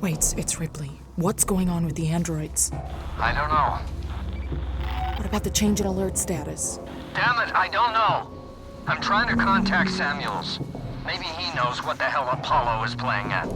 Wait, it's Ripley. What's going on with the androids? I don't know. What about the change in alert status? Damn it, I don't know. I'm trying to contact Samuels. Maybe he knows what the hell Apollo is playing at.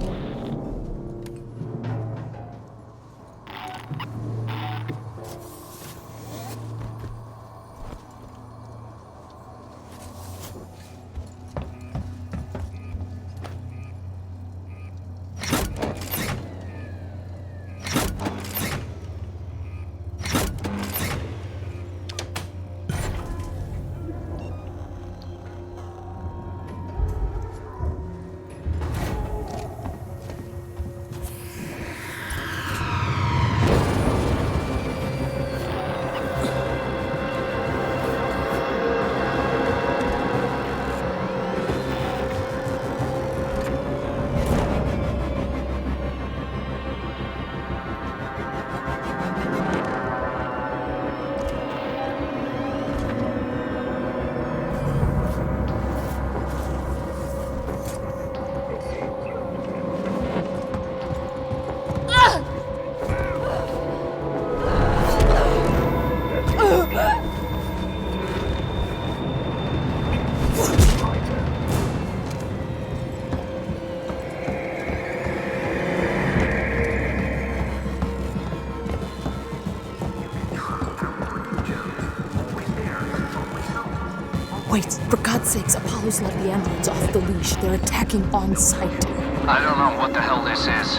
Wait, for God's sakes, Apollo's let the androids off the leash. They're attacking on sight. I don't know what the hell this is.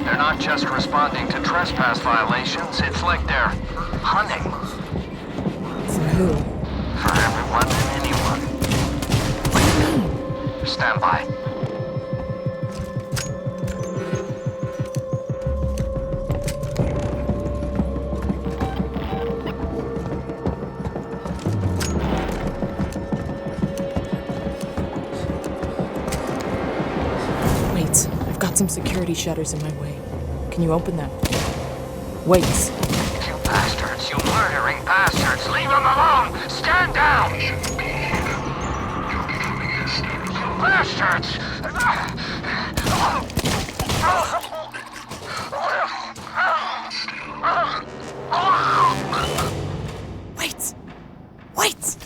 They're not just responding to trespass violations, it's like they're hunting. For who? For everyone and anyone. What do you mean? Stand by. Wait, I've got some security shutters in my way. Can you open them? Wait. You bastards, you murdering bastards! Leave him alone! Stand down! You bastards! Wait! Wait!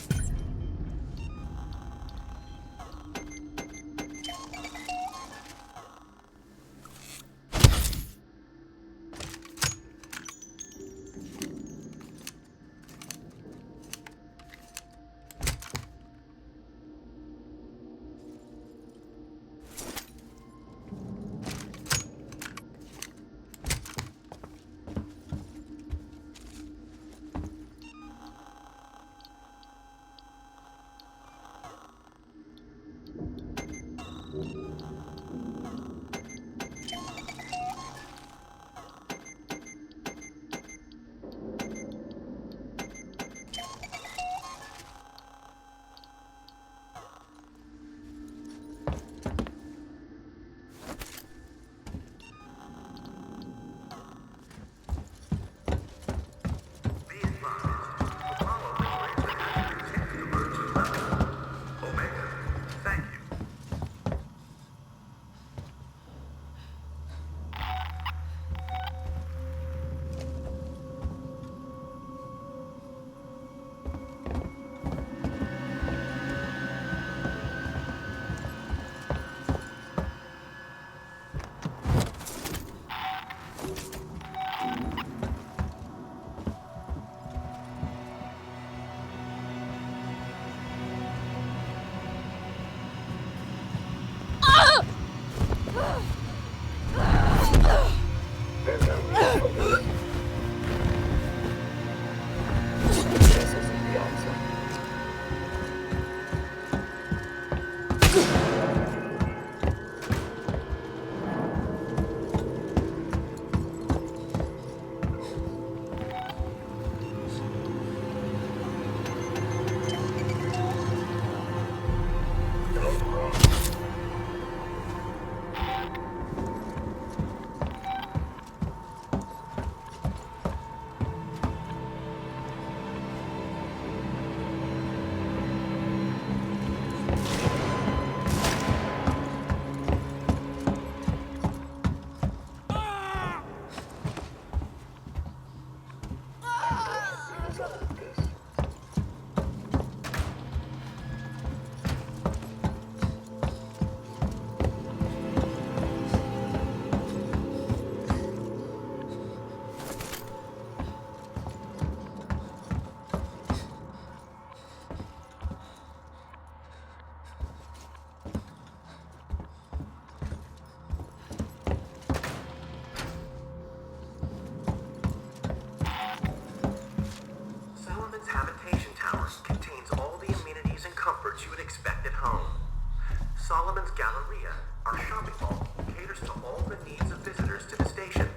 Solomon's Galleria, our shopping mall, caters to all the needs of visitors to the station,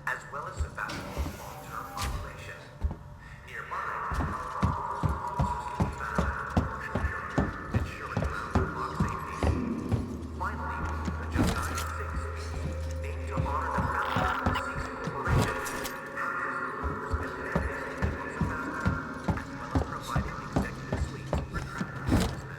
as well as Sebastian's long-term population. Nearby, officers can be found, ensuring round-the-clock safety. Finally, the Josiah 6, named to honor the founder of the Six Corporation, houses the owners and managers of Sebastian, as well as providing executive suites for travel businessmen.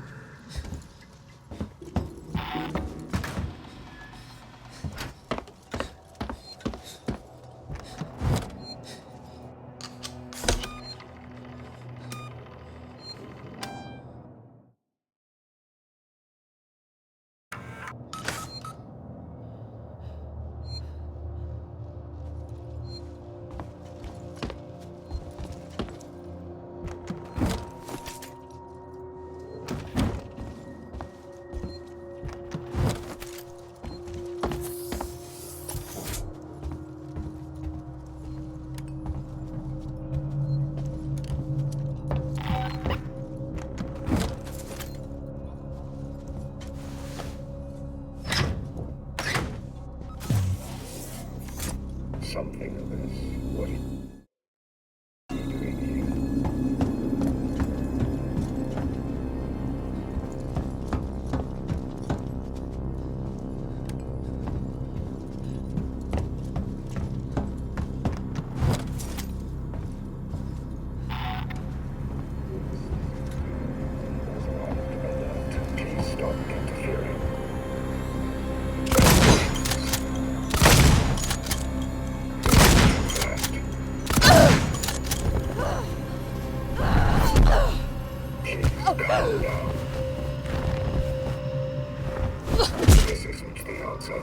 Something of this. What are you doing here? There's a lot to be learned. Please stop interfering. Calm down. This isn't the answer.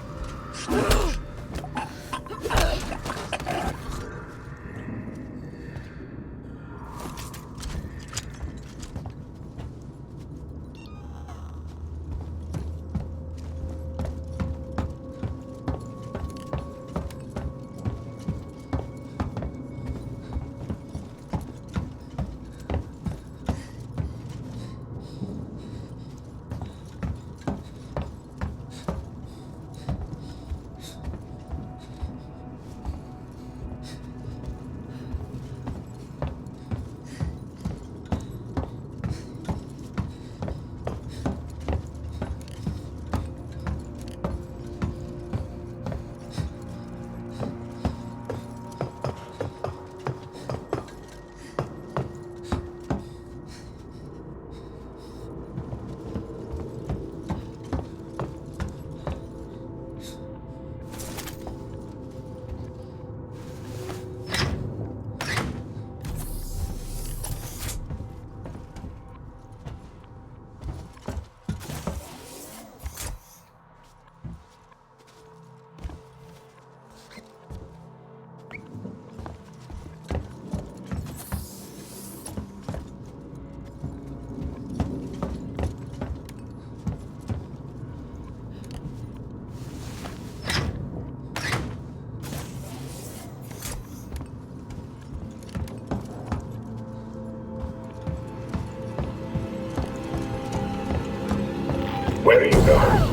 Where are you going?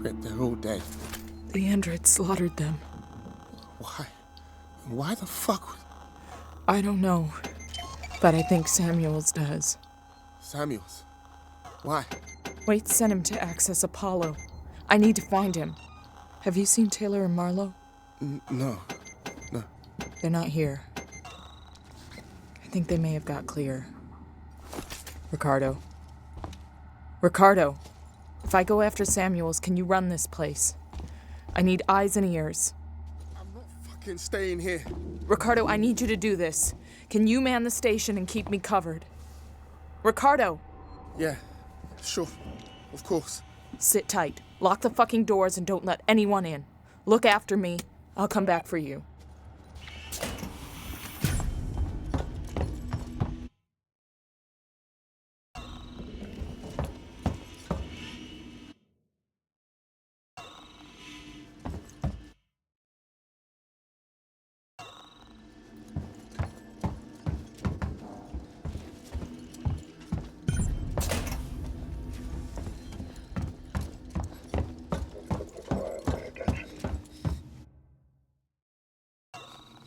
bet they're all dead. The androids slaughtered them. Why? Why the fuck? I don't know, but I think Samuels does. Samuels? Why? Wait sent him to access Apollo. I need to find him. Have you seen Taylor and Marlowe? No. They're not here. I think they may have got clear. Ricardo, if I go after Samuels, can you run this place? I need eyes and ears. I'm not fucking staying here. Ricardo, I need you to do this. Can you man the station and keep me covered? Ricardo! Yeah, sure. Of course. Sit tight. Lock the fucking doors and don't let anyone in. Look after me. I'll come back for you.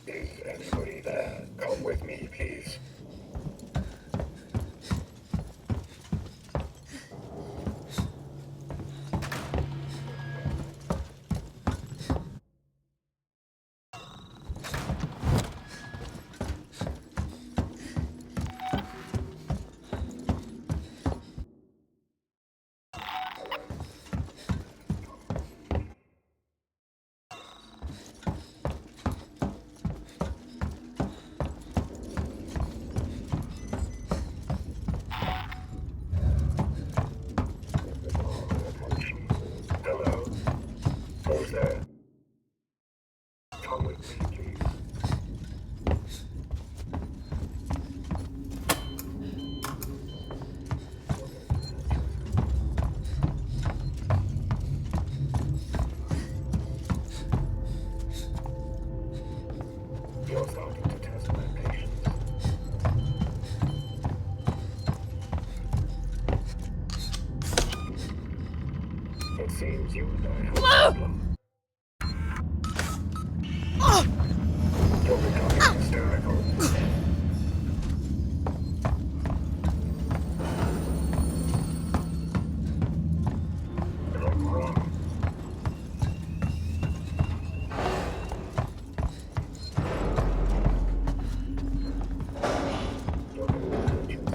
Is anybody there? Come with me, please. Hello? Who's there? Come with me, please. You're starting to test my patience. It seems you and I have a problem. You're becoming hysterical. Look wrong. You're going to hurt yourself.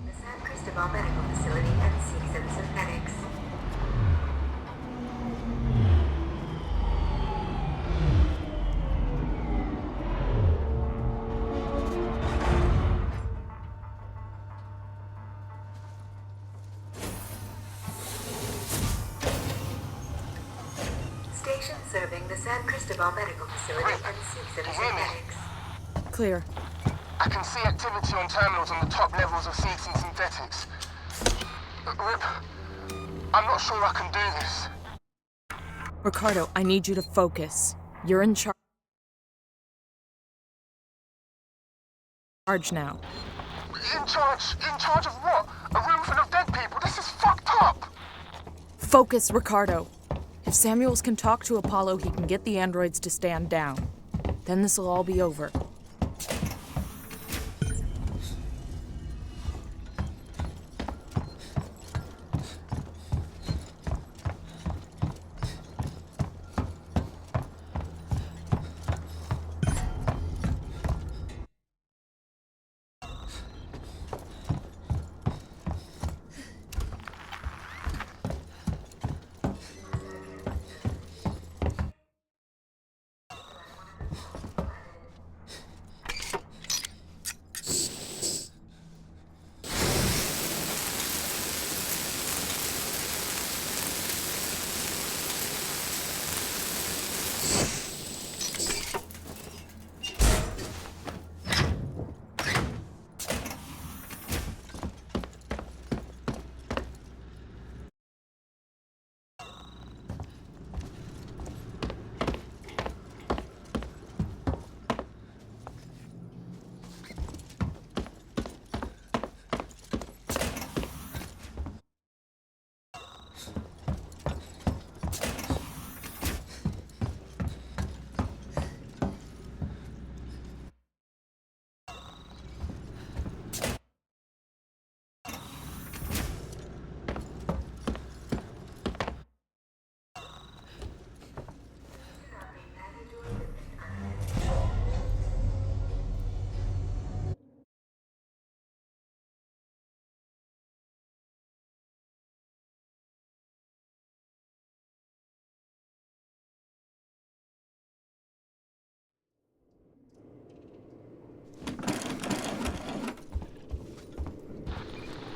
The San Cristobal Medical Facility and Seegson Synthetics. Station serving the San Cristobal Medical Facility and Seegson Synthetics. Clear. I can see activity on terminals on the top levels of Seegson Synthetics. Rip, I'm not sure I can do this. Ricardo, I need you to focus. You're in charge now. In charge of what? A room full of dead people? This is fucked up! Focus, Ricardo. If Samuels can talk to Apollo, he can get the androids to stand down. Then this'll all be over.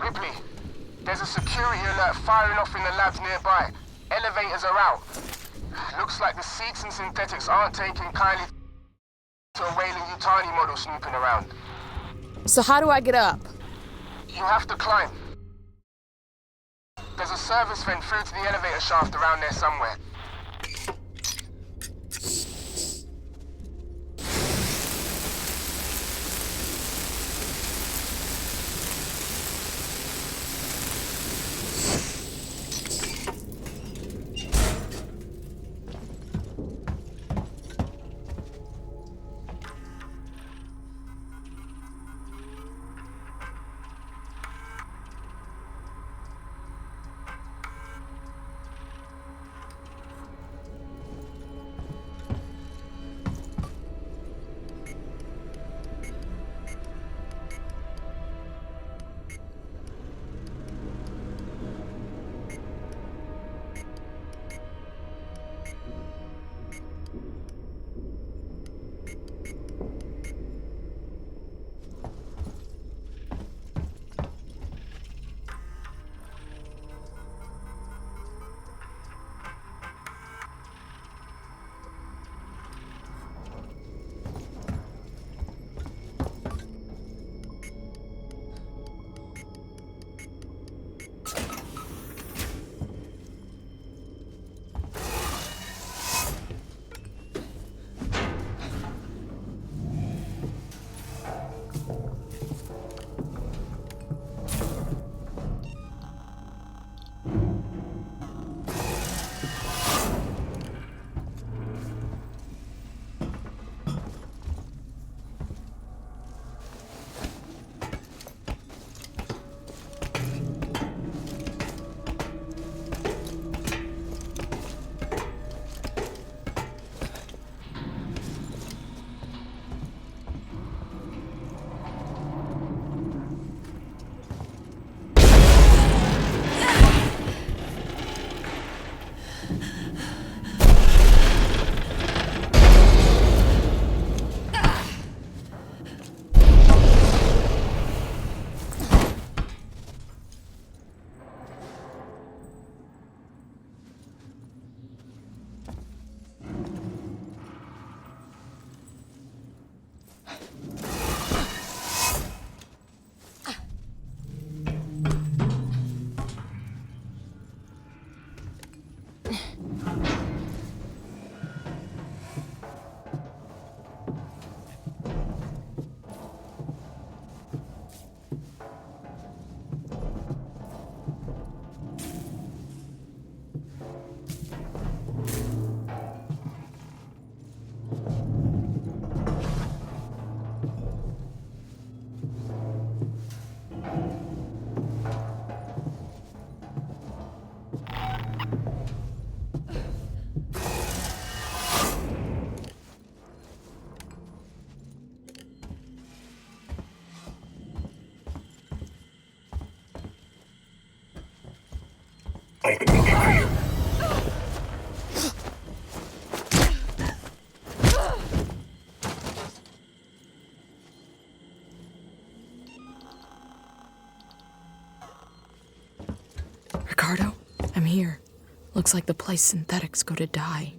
Ripley, there's a security alert firing off in the labs nearby. Elevators are out. Looks like the Seeks and synthetics aren't taking kindly to a Weyland-Yutani model snooping around. So how do I get up? You have to climb. There's a service vent through to the elevator shaft around there somewhere. I've been looking for you. Ricardo, I'm here. Looks like the place synthetics go to die.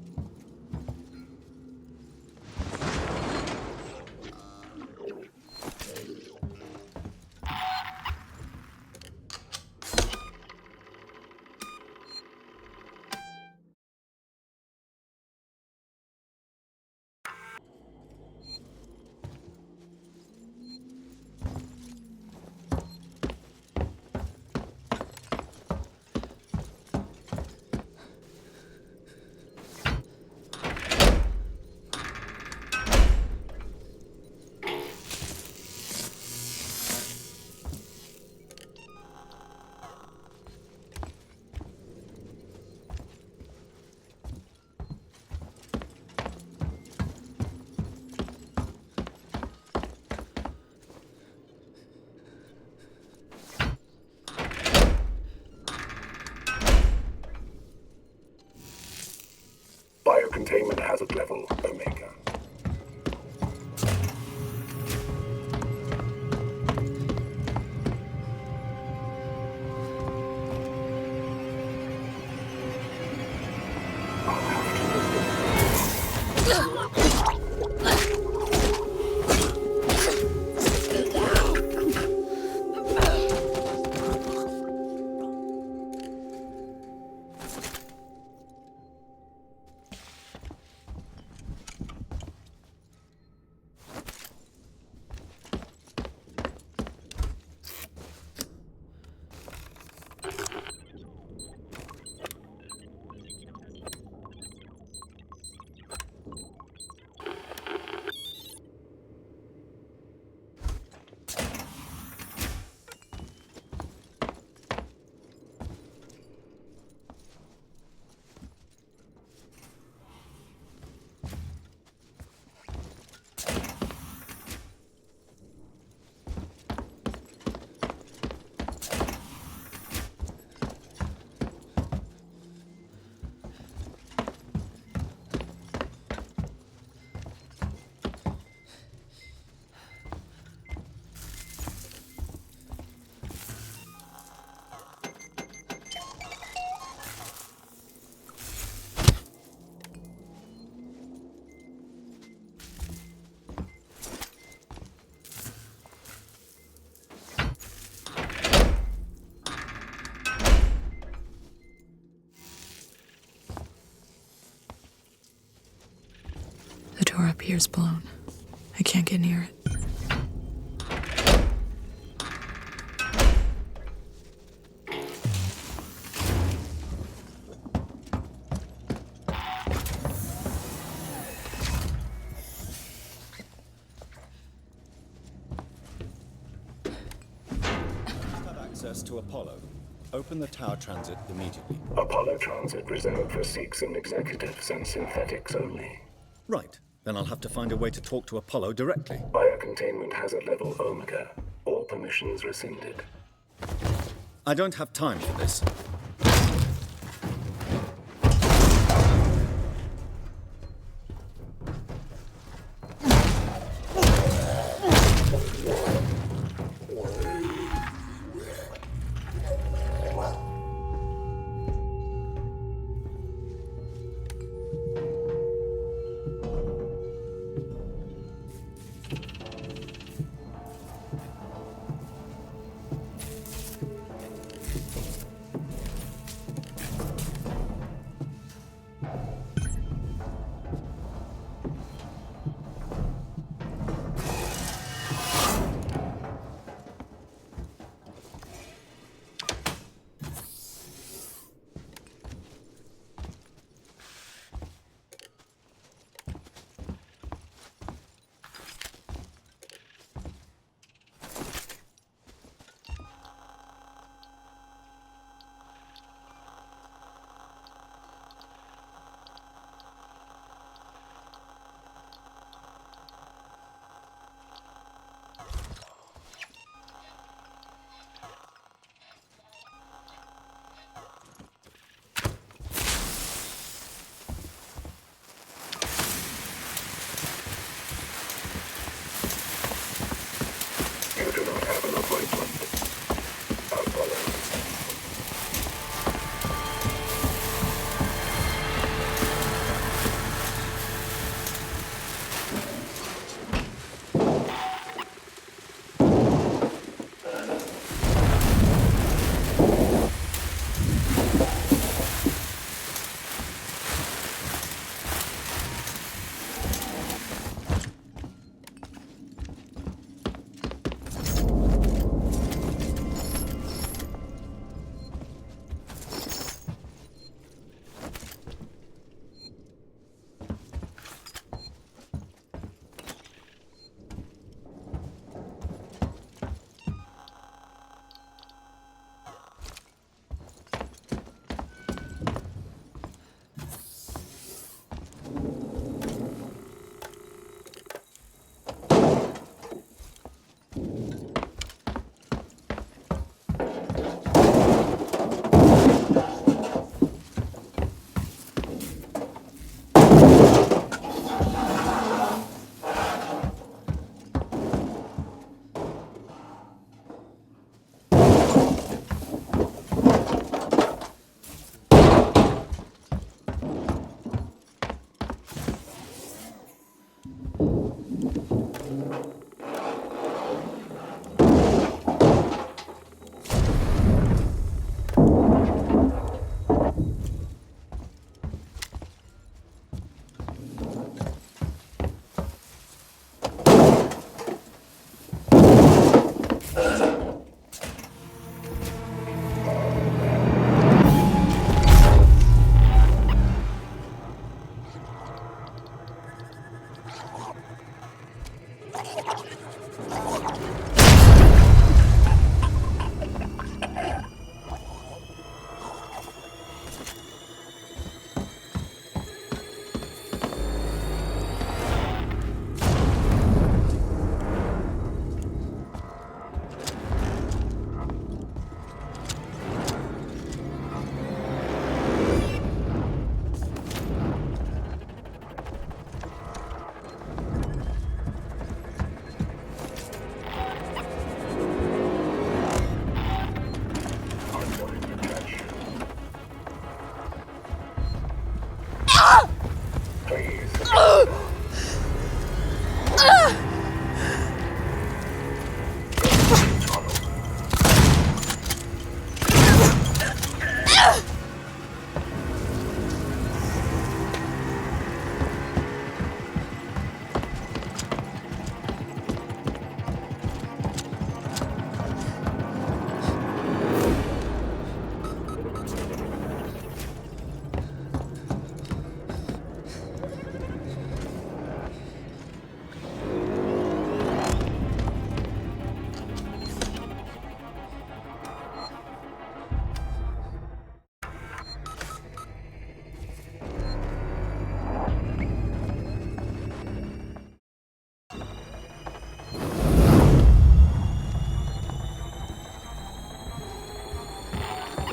Biocontainment hazard level Omega. pier's blown. I can't get near it. Have access to Apollo. Open the tower transit immediately. Apollo transit reserved for Seeks and executives and synthetics only. Right. Then I'll have to find a way to talk to Apollo directly. Biocontainment hazard level Omega. All permissions rescinded. I don't have time for this.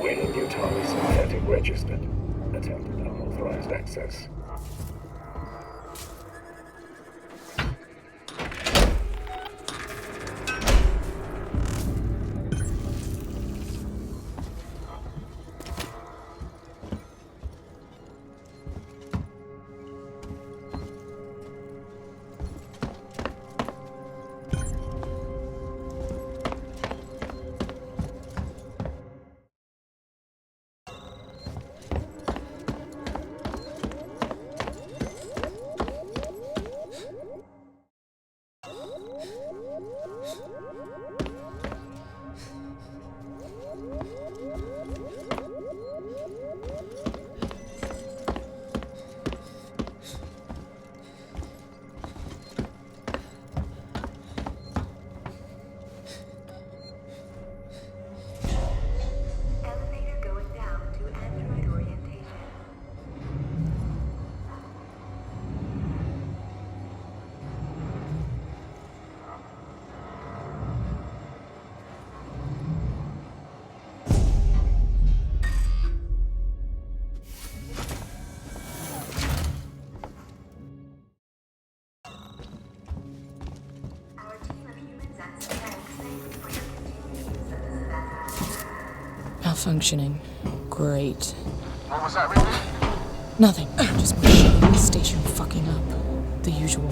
Wayland Utah synthetic registered. Attempted unauthorized access. Elevator going down to Android orientation. Our team of humans and synthetics thank you for your continued use of this advanced. Malfunctioning. Great. What was that, Ridley? Nothing. Just my shit in the station fucking up. The usual.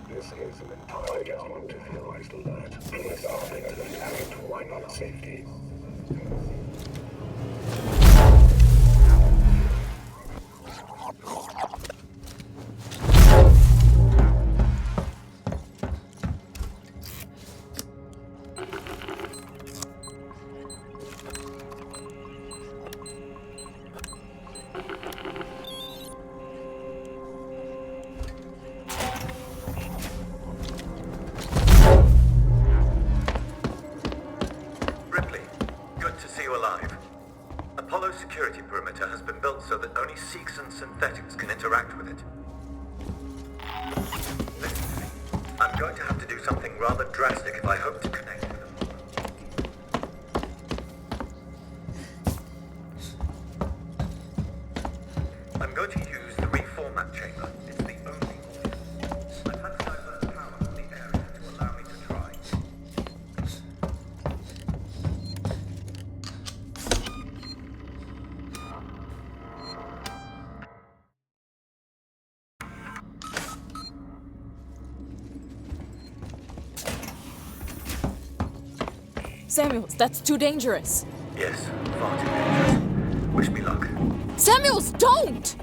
This is an entirely unauthorized alert. Please operate as an addict to why not safety. something rather drastic if I hope to connect with them. I'm going to use the reformat chamber. It's the only option. I've had to divert power from the area to allow me to try. Samuels, that's too dangerous. Yes, far too dangerous. Wish me luck. Samuels, don't!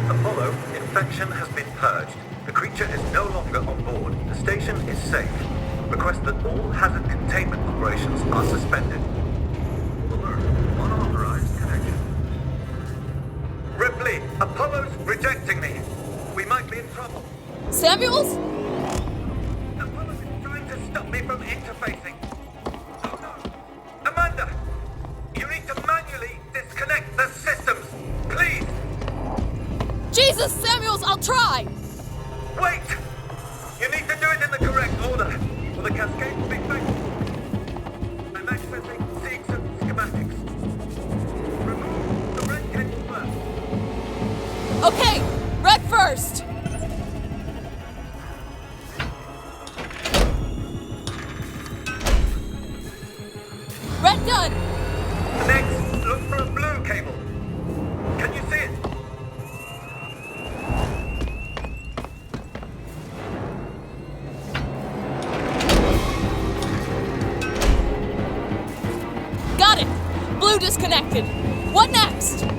Apollo, infection has been purged. The creature is no longer on board. The station is safe. Request that all hazard containment operations are suspended. Alert. Unauthorized connection. Ripley, Apollo's rejecting me. We might be in trouble. Samuels? Apollo is trying to stop me from interfacing. Oh no. Amanda! You need to manually disconnect the systems. Please! Jesus, Samuels, I'll try! Wait! You need to do it in the correct order, or the cascade will be fatal. I'm accessing Seegson schematics. Remove the red cable first. Okay, red first! Red done! Next, look for a blue cable. Can you see it? Got it! Blue disconnected. What next? I'm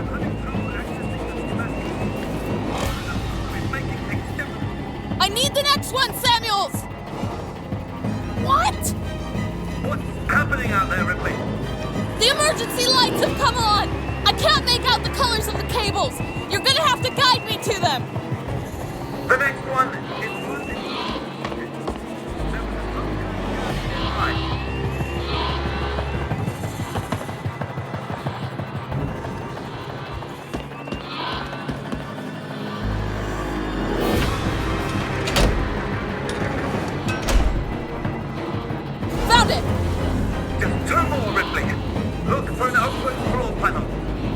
having trouble accessing the schematics. It's making things difficult. I need the next one, Samuels! What? What's happening out there, Ripley? The emergency lights have come on! I can't make out the colors of the cables! You're gonna have to guide me to them! The next one is flooding. Right. Found it! Just two more, Ripley. Look for an open floor panel.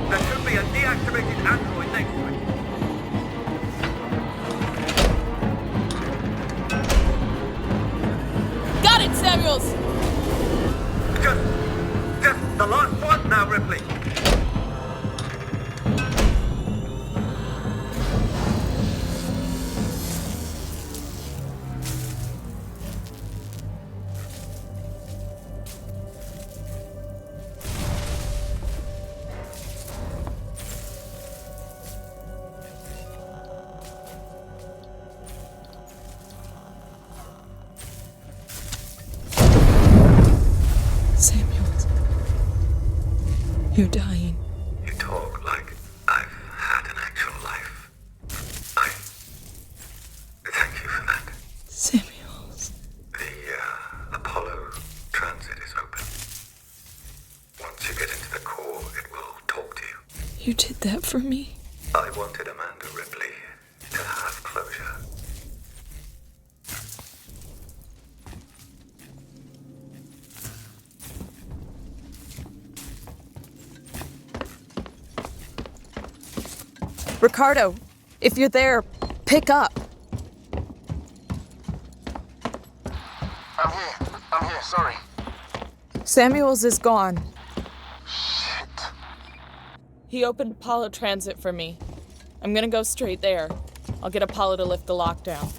There should be a deactivated android next to it. Got it, Samuels! Just the last one now, Ripley. Samuels. You're dying. You talk like I've had an actual life. I thank you for that. Samuels. The Apollo transit is open. Once you get into the core, it will talk to you. You did that for me? I wanted Amanda Ripley to have closure. Ricardo, if you're there, pick up. I'm here, sorry. Samuels is gone. Shit. He opened Apollo Transit for me. I'm gonna go straight there. I'll get Apollo to lift the lockdown.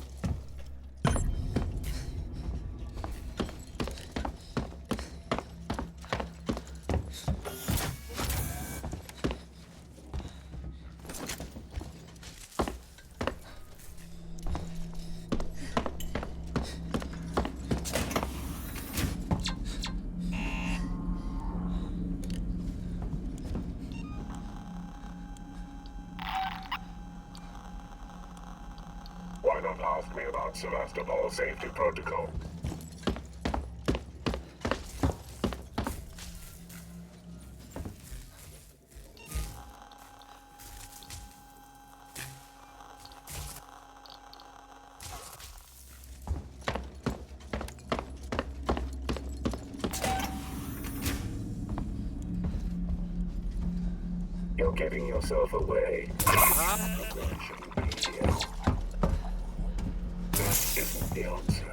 Don't ask me about Sevastopol safety protocol. You're giving yourself away. That shouldn't be here. That isn't the answer.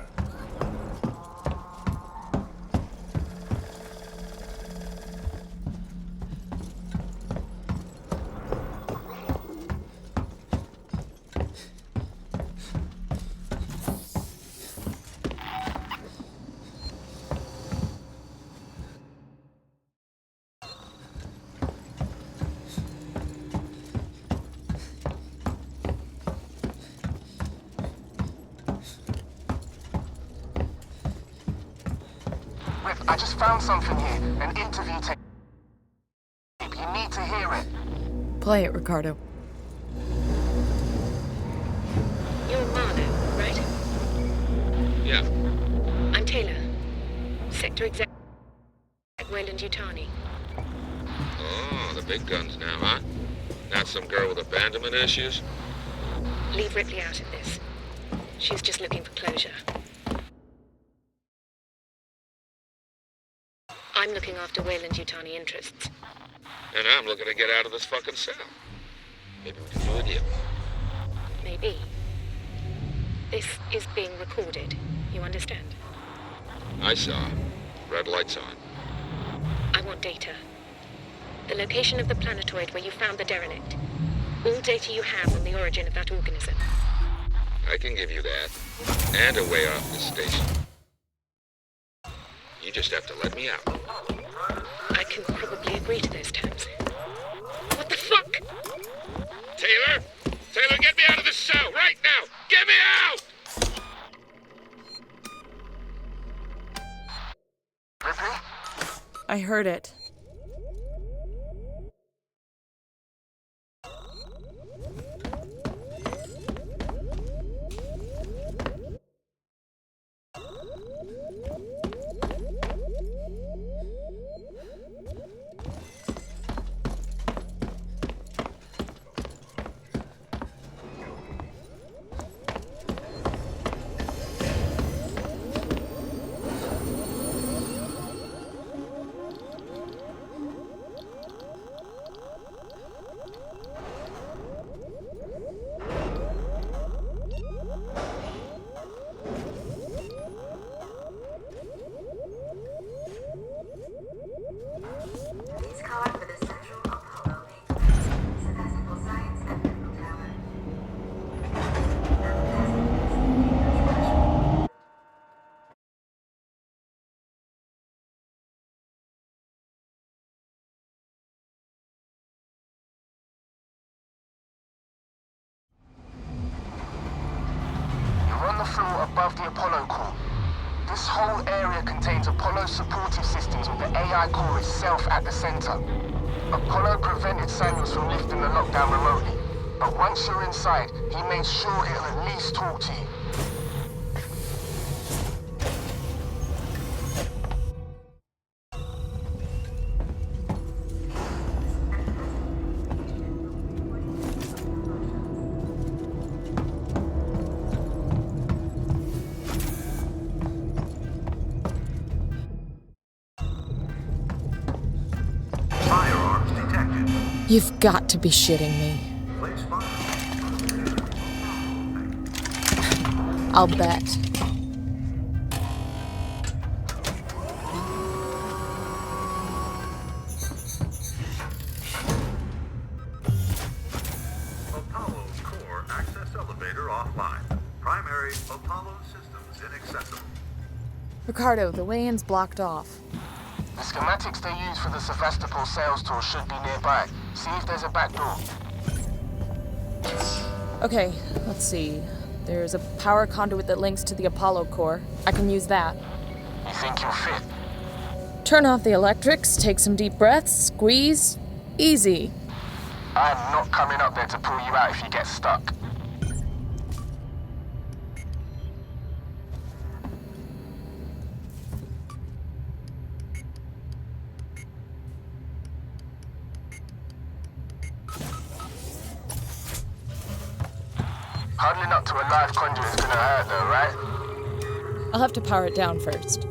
I just found something here, an interview tape. You need to hear it. Play it, Ricardo. You're Marlowe, right? Yeah. I'm Taylor. Sector Exec Weyland-Yutani. Oh, the big guns now, huh? Not some girl with abandonment issues? Leave Ripley out of this. She's just looking for closure. I'm looking after Weyland-Yutani interests. And I'm looking to get out of this fucking cell. Maybe we can do a deal. Maybe. This is being recorded. You understand? I saw. Red lights on. I want data. The location of the planetoid where you found the derelict. All data you have on the origin of that organism. I can give you that. And a way off this station. You just have to let me out. I can probably agree to those terms. What the fuck? Taylor! Taylor, get me out of this cell right now! Get me out! Ripley? I heard it. Please call for the Central Apollo Maintenance, Sevastopol Science and Medical Tower. You're on the floor above the Apollo core. This whole area contains Apollo supportive systems with the AI core itself at the center. Apollo prevented Samuels from lifting the lockdown remotely, but once you're inside, he made sure it'll at least talk to you. Firearms detected. You've got to be shitting me. Place fire. I'll bet. Apollo core access elevator offline. Primary Apollo systems inaccessible. Ricardo, the way-in's blocked off. The schematics they use for the Sevastopol sales tour should be nearby. See if there's a back door. Okay, let's see. There's a power conduit that links to the Apollo core. I can use that. You think you'll fit? Turn off the electrics, take some deep breaths, squeeze. Easy. I'm not coming up there to pull you out if you get stuck. Huddling up to a live conduit is gonna hurt though, right? I'll have to power it down first.